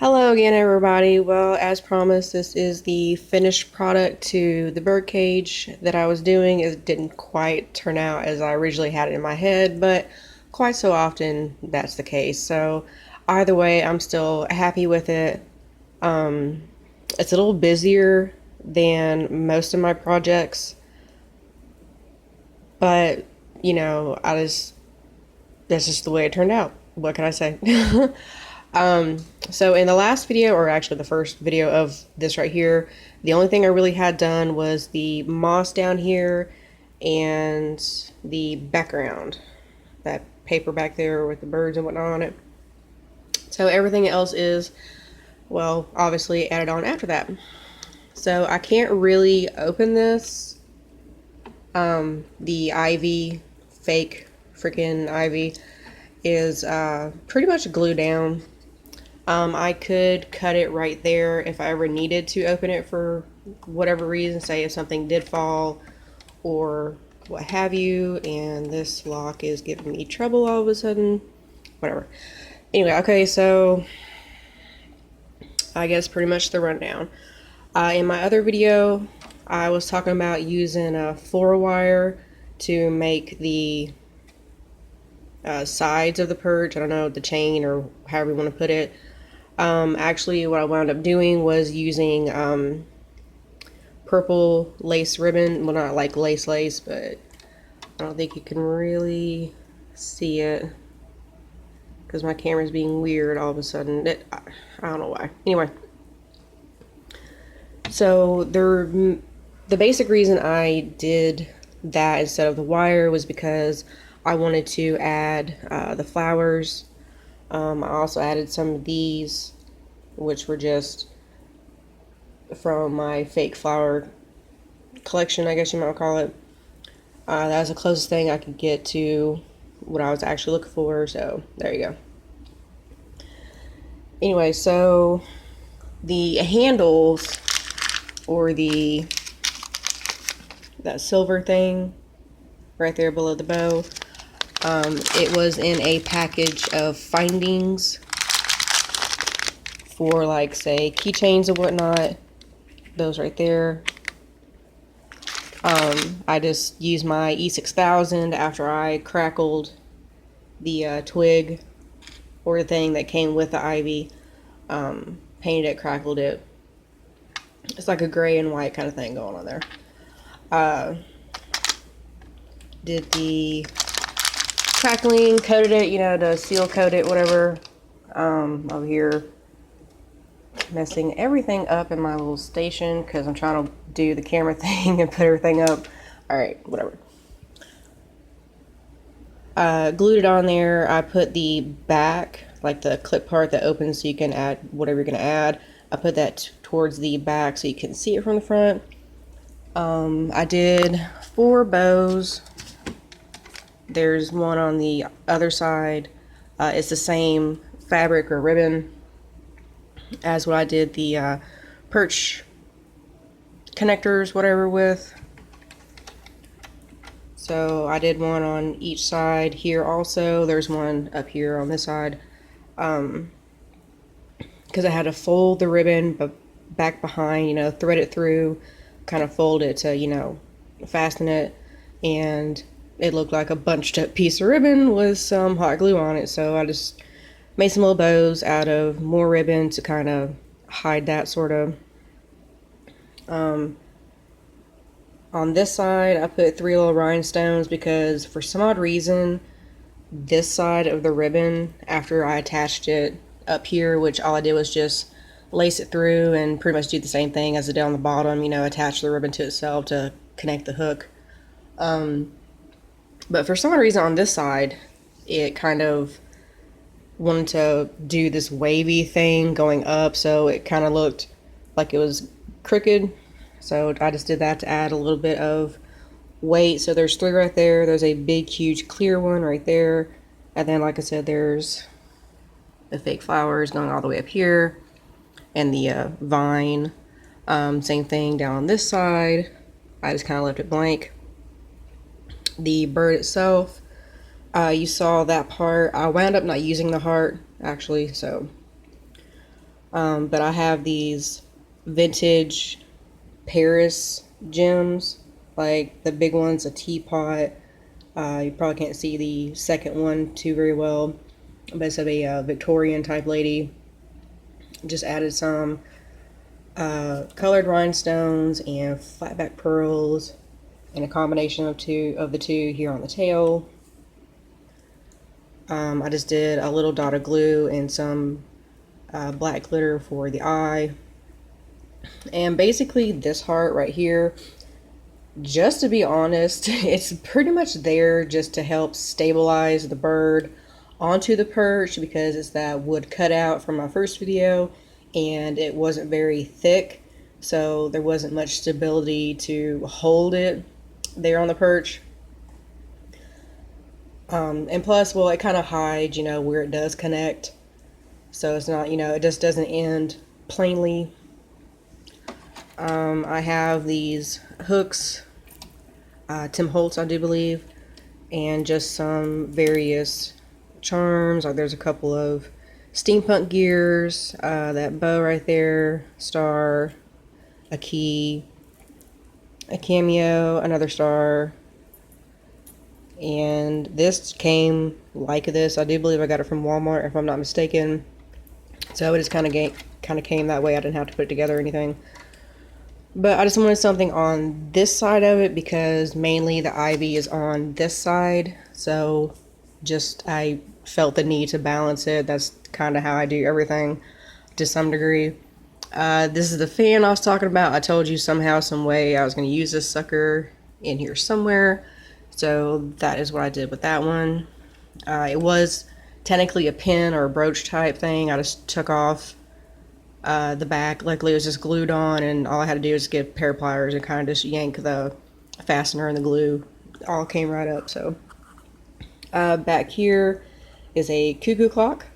Hello again, everybody. Well, as promised, this is the finished product to the birdcage that I was doing. It didn't quite turn out as I originally had it in my head, but quite so often that's the case. So either way, I'm still happy with it. Um, it's a little busier than most of my projects, but that's just the way it turned out. What can I say? So in the last video, or actually the first video of this right here, the only thing I really had done was the moss down here and the background, that paper back there with the birds and whatnot on it. So everything else is, well, obviously added on after that. So I can't really open this. The ivy, fake freaking ivy, is pretty much glued down. I could cut it right there if I ever needed to open it for whatever reason, say if something did fall or what have you, and this lock is giving me trouble all of a sudden. Whatever. Anyway, okay, so I guess pretty much the rundown. In my other video, I was talking about using a floor wire to make the sides of the perch. I don't know, the chain or however you want to put it. Actually, what I wound up doing was using purple lace ribbon. Well, not like lace, but I don't think you can really see it because my camera's being weird all of a sudden. I don't know why. Anyway, so the basic reason I did that instead of the wire was because I wanted to add the flowers. I also added some of these, which were just from my fake flower collection, I guess you might call it. That was the closest thing I could get to what I was actually looking for, so there you go. Anyway, so the handles, or that silver thing right there below the bow, it was in a package of findings for, like, say, keychains and whatnot. Those right there. I just used my E6000 after I crackled the twig or the thing that came with the ivy. Painted it, crackled it. It's like a gray and white kind of thing going on there. Did the crackling, coated it, to seal coat it, whatever. Over here messing everything up in my little station because I'm trying to do the camera thing and put everything up. Alright, whatever. Glued it on there. I put the back, like the clip part that opens so you can add whatever you're going to add. I put that towards the back so you can see it from the front. I did 4 bows. There's one on the other side. It's the same fabric or ribbon as what I did the perch connectors, whatever, with. So I did one on each side here also. There's one up here on this side. Because I had to fold the ribbon but back behind, thread it through, kind of fold it to, fasten it, and it looked like a bunched up piece of ribbon with some hot glue on it. So I just made some little bows out of more ribbon to kind of hide that, sort of. On this side, I put 3 little rhinestones because for some odd reason, this side of the ribbon, after I attached it up here, which all I did was just lace it through and pretty much do the same thing as I did on the bottom, attach the ribbon to itself to connect the hook. But for some odd reason on this side, it kind of wanted to do this wavy thing going up, so it kind of looked like it was crooked. So I just did that to add a little bit of weight. So there's 3 right there. There's a big, huge, clear one right there. And then, like I said, there's the fake flowers going all the way up here. And the vine. Same thing down on this side. I just kind of left it blank. The bird itself, you saw that part. I wound up not using the heart, actually, so But I have these vintage Paris gems, like the big one's a teapot. You probably can't see the second one too very well, but it's of a Victorian type lady. Just added some colored rhinestones and flatback pearls, and a combination of the two here on the tail. I just did a little dot of glue and some black glitter for the eye. And basically this heart right here, just to be honest, it's pretty much there just to help stabilize the bird onto the perch, because it's that wood cutout from my first video and it wasn't very thick, so there wasn't much stability to hold it there on the perch. And plus, well, it kind of hides, where it does connect, so it's not, it just doesn't end plainly. I have these hooks, Tim Holtz, I do believe, and just some various charms. Like there's a couple of steampunk gears, that bow right there, star, a key, a cameo, another star, and this came like this. I do believe I got it from Walmart, if I'm not mistaken. So it just kind of came that way. I didn't have to put it together or anything. But I just wanted something on this side of it because mainly the ivy is on this side. So I felt the need to balance it. That's kind of how I do everything to some degree. This is the fan I was talking about. I told you somehow, some way I was going to use this sucker in here somewhere. So that is what I did with that one. It was technically a pin or a brooch type thing. I just took off the back. Luckily it was just glued on, and all I had to do was get a pair of pliers and kind of just yank the fastener and the glue. It all came right up. So back here is a cuckoo clock.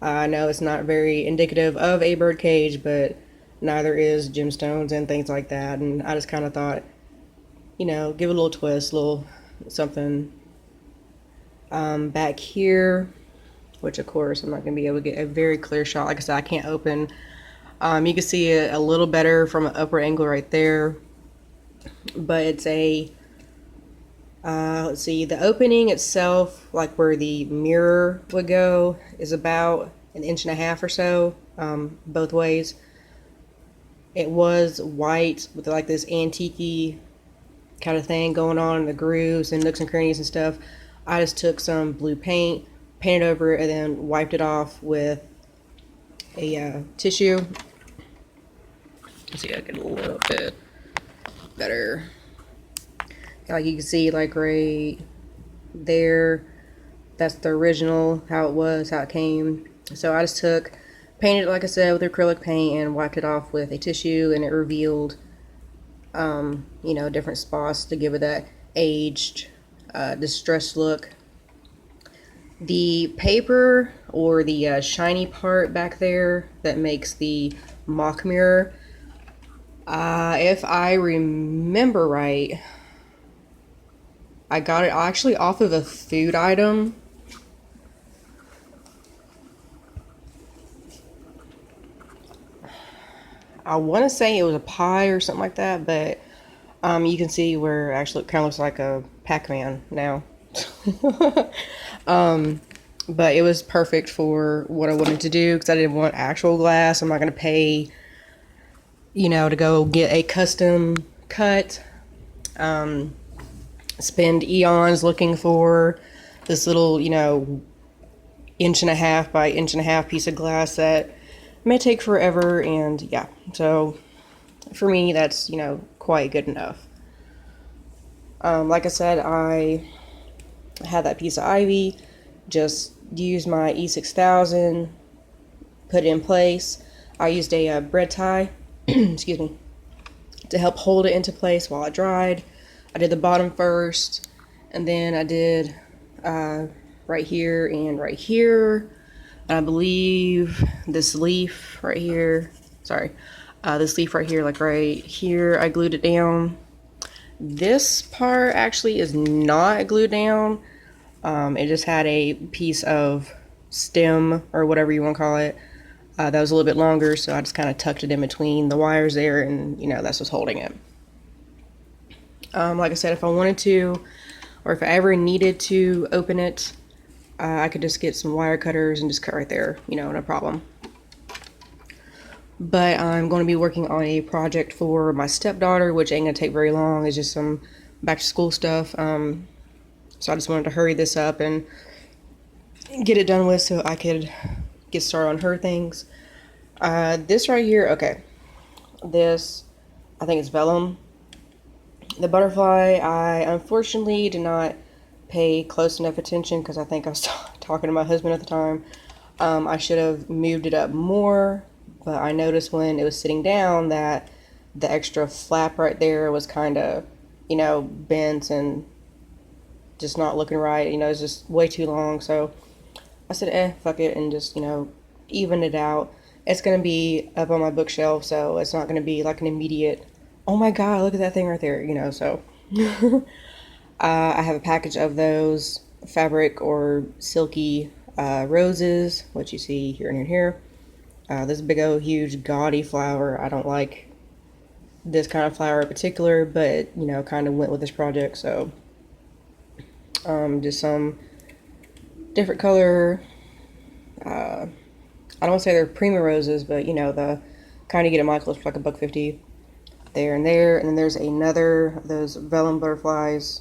I know it's not very indicative of a bird cage, but neither is gemstones and things like that, and I just kind of thought, give it a little twist, a little something. Back here, which of course I'm not going to be able to get a very clear shot. Like I said, I can't open. You can see it a little better from an upper angle right there. But it's a, let's see, the opening itself, like where the mirror would go, is about 1.5 inches or so, both ways. It was white with like this antique-y kind of thing going on in the grooves and nooks and crannies and stuff. I just took some blue paint, painted over it, and then wiped it off with a tissue. Let's see, I get a little bit better. Like you can see, like right there, that's the original, how it was, how it came. So I just painted it, like I said, with acrylic paint and wiped it off with a tissue, and it revealed, different spots to give it that aged, distressed look. The paper, or the shiny part back there that makes the mock mirror, if I remember right, I got it actually off of a food item. I want to say it was a pie or something like that, but you can see where actually it kind of looks like a Pac-Man now. But it was perfect for what I wanted to do, because I didn't want actual glass. I'm not going to pay, to go get a custom cut, spend eons looking for this little, 1.5 inch by 1.5 inch piece of glass that may take forever. And yeah, so for me, that's, quite good enough. Like I said, I had that piece of ivy, just used my E6000, put it in place. I used a bread tie, excuse me, to help hold it into place while it dried. I did the bottom first, and then I did right here and right here. I believe this leaf right here, this leaf right here, like right here, I glued it down. This part actually is not glued down. It just had a piece of stem, or whatever you want to call it, That was a little bit longer, so I just kind of tucked it in between the wires there, and that's what's holding it. Like I said, if I wanted to, or if I ever needed to open it, I could just get some wire cutters and just cut right there, no problem. But I'm going to be working on a project for my stepdaughter, which ain't going to take very long. It's just some back to school stuff. So I just wanted to hurry this up and get it done with so I could get started on her things. This right here, okay. This, I think it's vellum. The butterfly, I unfortunately did not pay close enough attention because I think I was talking to my husband at the time. I should have moved it up more, but I noticed when it was sitting down that the extra flap right there was kind of, bent and just not looking right. It's just way too long. So I said, fuck it, and just, even it out. It's going to be up on my bookshelf, so it's not going to be like an immediate, oh my god, look at that thing right there, so. I have a package of those fabric or silky roses, which you see here and here. This big old huge gaudy flower. I don't like this kind of flower in particular, but kind of went with this project, so just some different color, I don't want to say they're prima roses, but the kind you get at Michael's for like $1.50 there and there. And then there's another of those vellum butterflies.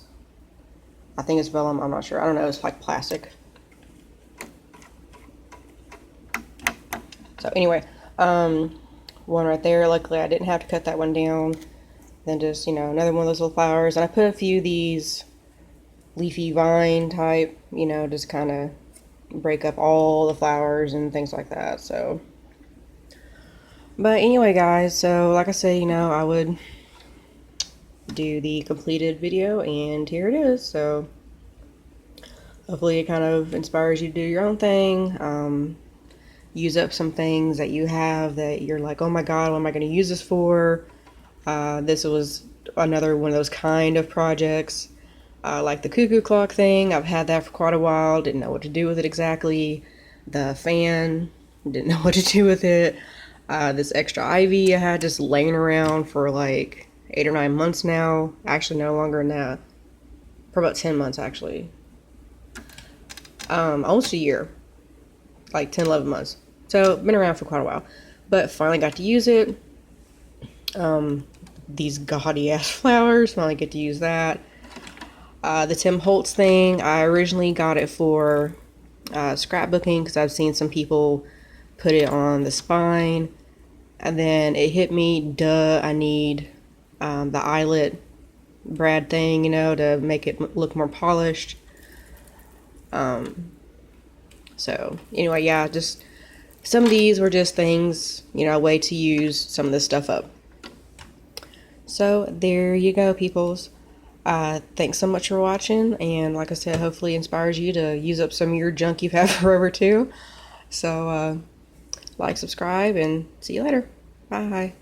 I think it's vellum, I'm not sure, I don't know, it's like plastic. So anyway, one right there. Luckily I didn't have to cut that one down. Then just, another one of those little flowers. And I put a few of these leafy vine type, just kind of break up all the flowers and things like that. So, but anyway, guys, so like I said, I would do the completed video, and here it is. So hopefully it kind of inspires you to do your own thing. Use up some things that you have that you're like, oh my god, what am I going to use this for? This was another one of those kind of projects. Like the cuckoo clock thing, I've had that for quite a while, didn't know what to do with it exactly. The fan, didn't know what to do with it. This extra ivy I had just laying around for like 8 or 9 months now. Actually, no longer than that. For about 10 months, actually. Almost a year. Like 10, 11 months. So, been around for quite a while. But finally got to use it. These gaudy ass flowers, finally get to use that. The Tim Holtz thing, I originally got it for scrapbooking because I've seen some people put it on the spine. And then it hit me, duh, I need the eyelet brad thing, to make it look more polished. So anyway, yeah, just some of these were just things, a way to use some of this stuff up. So there you go, peoples. Thanks so much for watching, and like I said, hopefully inspires you to use up some of your junk you've had forever too. So like, subscribe, and see you later. Bye.